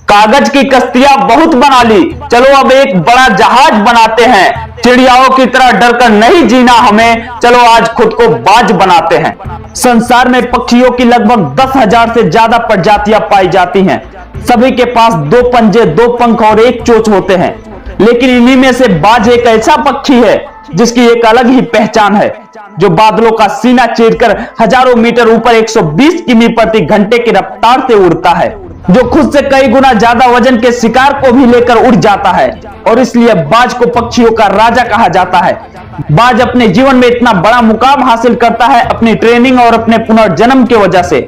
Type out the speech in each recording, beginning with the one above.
कागज की कश्तियां बहुत बना ली, चलो अब एक बड़ा जहाज बनाते हैं। चिड़ियाओं की तरह डरकर नहीं जीना हमें, चलो आज खुद को बाज बनाते हैं। संसार में पक्षियों की लगभग 10,000 से ज्यादा प्रजातियां पाई जाती हैं। सभी के पास 2 पंजे, 2 पंख और 1 चोंच होते हैं। लेकिन इन्हीं में से बाज एक ऐसा पक्षी है जिसकी एक अलग ही पहचान है, जो बादलों का सीना चीरकर हजारों मीटर ऊपर 120 किमी प्रति घंटे की रफ्तार से उड़ता है, जो खुद से कई गुना ज्यादा वजन के शिकार को भी लेकर उड़ जाता है। और इसलिए बाज को पक्षियों का राजा कहा जाता है। बाज अपने जीवन में इतना बड़ा मुकाम हासिल करता है अपनी ट्रेनिंग और अपने पुनर्जन्म की वजह से।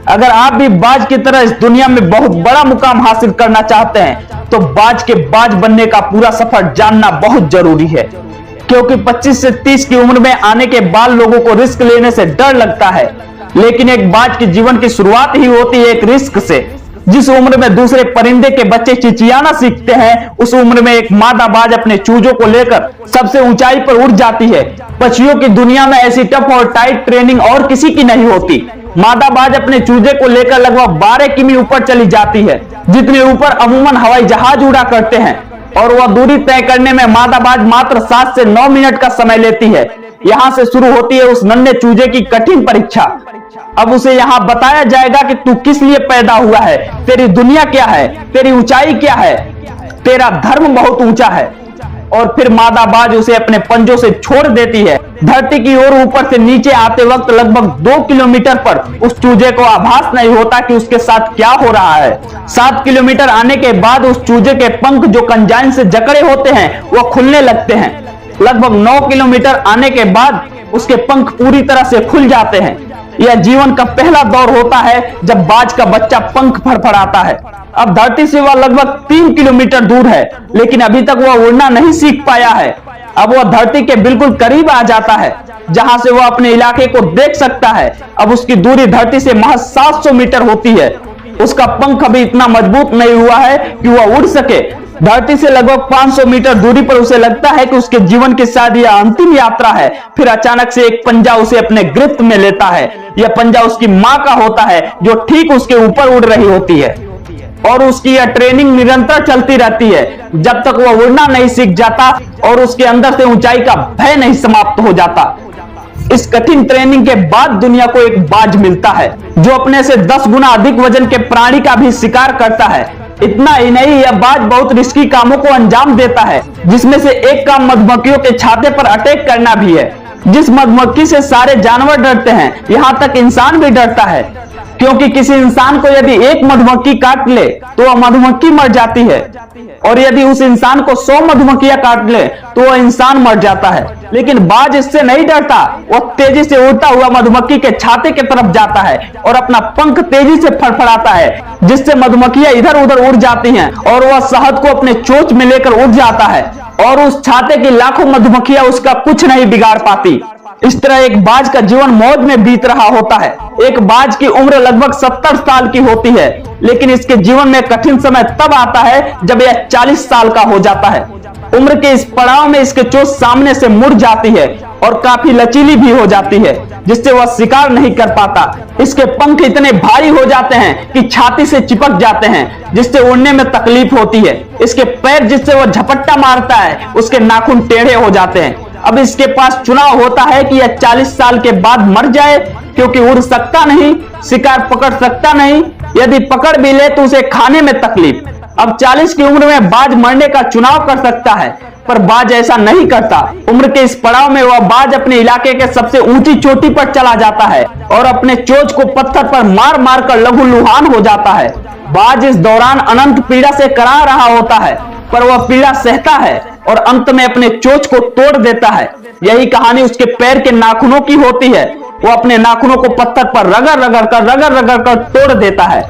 अगर आप भी बाज की तरह इस दुनिया में बहुत बड़ा मुकाम हासिल करना चाहते हैं तो बाज के बाज बनने का पूरा सफर जानना बहुत जरूरी है। क्योंकि 25 से 30 की उम्र में आने के बाद लोगों को रिस्क लेने से डर लगता है, लेकिन एक बाज के जीवन की शुरुआत ही होती है एक रिस्क से। जिस उम्र में दूसरे परिंदे के बच्चे चिचियाना सीखते हैं, उस उम्र में एक मादा बाज अपने चूजों को लेकर सबसे ऊंचाई पर उड़ जाती है। पक्षियों की दुनिया में ऐसी टफ और टाइट ट्रेनिंग और किसी की नहीं होती। मादा बाज अपने चूजे को लेकर लगभग 12 किमी ऊपर चली जाती है, जितने ऊपर अमूमन हवाई जहाज उड़ा करते हैं, और वह दूरी तय करने में मादा बाज मात्र 7 से 9 मिनट का समय लेती है। यहाँ से शुरू होती है उस नन्हे चूजे की कठिन परीक्षा। अब उसे यहाँ बताया जाएगा कि तू किस लिए पैदा हुआ है, तेरी दुनिया क्या है, तेरी ऊंचाई क्या है, तेरा धर्म बहुत ऊंचा है। और फिर मादा बाज उसे अपने पंजों से छोड़ देती है। धरती की ओर ऊपर से नीचे आते वक्त लगभग 2 किलोमीटर पर उस चूजे को आभास नहीं होता कि उसके साथ क्या हो रहा है। 7 किलोमीटर आने के बाद उस चूजे के पंख जो कंजाइन से जकड़े होते हैं वह खुलने लगते हैं। लगभग 9 किलोमीटर आने के बाद उसके पंख पूरी तरह से खुल जाते हैं। यह जीवन का पहला दौर होता है जब बाज का बच्चा पंख फड़फड़ाता है। अब धरती से वह लगभग 3 किलोमीटर दूर है, लेकिन अभी तक वह उड़ना नहीं सीख पाया है। अब वह धरती के बिल्कुल करीब आ जाता है, जहां से वह अपने इलाके को देख सकता है। अब उसकी दूरी धरती से महज 700 मीटर होती है। उसका पंख अभी इतना मजबूत नहीं हुआ है कि वह उड़ सके। धरती से लगभग 500 मीटर दूरी पर उसे लगता है कि उसके जीवन की शायद यह अंतिम यात्रा है। फिर अचानक से एक पंजा उसे अपने गिरफ्त में लेता है। यह पंजा उसकी मां का होता है, जो ठीक उसके ऊपर उड़ रही होती है। और उसकी यह ट्रेनिंग निरंतर चलती रहती है जब तक वह उड़ना नहीं सीख जाता और उसके अंदर से ऊंचाई का भय नहीं समाप्त हो जाता। इस कठिन ट्रेनिंग के बाद दुनिया को एक बाज मिलता है, जो अपने से 10 गुना अधिक वजन के प्राणी का भी शिकार करता है। इतना ही नहीं, यह बाज बहुत रिस्की कामों को अंजाम देता है, जिसमें से एक काम मधुमक्खियों के छाते पर अटैक करना भी है। जिस मधुमक्खी से सारे जानवर डरते हैं, यहाँ तक इंसान भी डरता है, क्योंकि किसी इंसान को यदि एक मधुमक्खी काट ले तो वह मधुमक्खी मर जाती है, और यदि उस इंसान को 100 मधुमक्खियां काट ले तो वह इंसान मर जाता है। लेकिन बाज इससे नहीं डरता। वह तेजी से उड़ता हुआ मधुमक्खी के छाते की तरफ जाता है और अपना पंख तेजी से फड़फड़ाता है, जिससे मधुमक्खियां इधर उधर उड़ जाती हैं और वह शहद को अपने चोंच में लेकर उड़ जाता है, और उस छाते की लाखों मधुमक्खियां उसका कुछ नहीं बिगाड़ पाती। इस तरह एक बाज का जीवन मौज में बीत रहा होता है। एक बाज की उम्र लगभग 70 साल की होती है, लेकिन इसके जीवन में कठिन समय तब आता है जब यह 40 साल का हो जाता है। उम्र के इस पड़ाव में इसके चोंच सामने से मुड़ जाती है और काफी लचीली भी हो जाती है, जिससे वह शिकार नहीं कर पाता। इसके पंख इतने भारी हो जाते हैं कि छाती से चिपक जाते हैं, जिससे उड़ने में तकलीफ होती है। इसके पैर जिससे वह झपट्टा मारता है, उसके नाखून टेढ़े हो जाते हैं। अब इसके पास चुनाव होता है कि यह 40 साल के बाद मर जाए, क्योंकि उड़ सकता नहीं, शिकार पकड़ सकता नहीं, यदि पकड़ भी ले तो उसे खाने में तकलीफ। अब 40 की उम्र में बाज मरने का चुनाव कर सकता है, पर बाज ऐसा नहीं करता। उम्र के इस पड़ाव में वह बाज अपने इलाके के सबसे ऊंची चोटी पर चला जाता है और अपने चोंच को पत्थर पर मार मार कर लहूलुहान हो जाता है। बाज इस दौरान अनंत पीड़ा से करा रहा होता है, पर वह पीड़ा सहता है और अंत में अपने चोंच को तोड़ देता है। यही कहानी उसके पैर के नाखूनों की होती है। वो अपने नाखूनों को पत्थर पर रगड़ कर तोड़ देता है।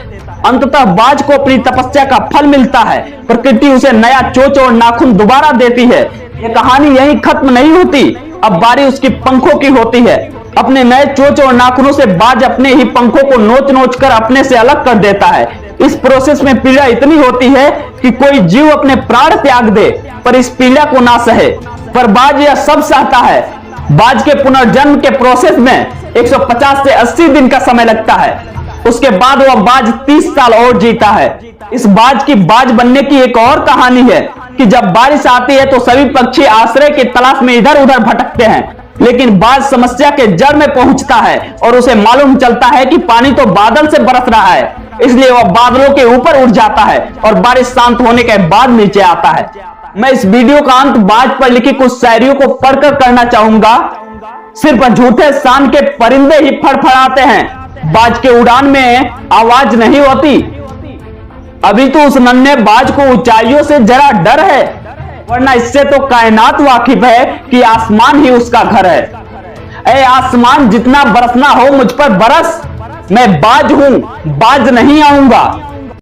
अंततः बाज को अपनी तपस्या का फल मिलता है। प्रकृति उसे नया चोंच और नाखून दोबारा देती है। यह कहानी यही खत्म नहीं होती। अब बारी उसकी पंखों की होती है। अपने नए चोंच और नाखूनों से बाज अपने ही पंखों को नोच नोच कर अपने से अलग कर देता है। इस प्रोसेस में पीड़ा इतनी होती है कि कोई जीव अपने प्राण त्याग दे, पर इस पीड़ा को ना सहे। पर बाज यह सब सहता है। बाज के पुनर्जन्म के प्रोसेस में 150 से 80 दिन का समय लगता है। उसके बाद वह बाज 30 साल और जीता है। इस बाज की बाज बनने की एक और कहानी है कि जब बारिश आती है तो सभी पक्षी आश्रय की तलाश में इधर उधर भटकते हैं, लेकिन बाज समस्या के जड़ में पहुंचता है और उसे मालूम चलता है कि पानी तो बादल से बरस रहा है, इसलिए वह बादलों के ऊपर उड़ जाता है और बारिश शांत होने के बाद नीचे आता है। मैं इस वीडियो का अंत बाज पर लिखी कुछ शायरियों को पढ़कर करना चाहूंगा। सिर्फ झूठे शान के परिंदे ही फड़फड़ाते हैं, बाज के उड़ान में आवाज नहीं होती। अभी तो उस नन्हे बाज को ऊंचाइयों से जरा डर है, वरना इससे तो कायनात वाकिफ है कि आसमान ही उसका घर है। ऐ आसमान जितना बरसना हो मुझ पर बरस, मैं बाज हूं, बाज नहीं आऊंगा।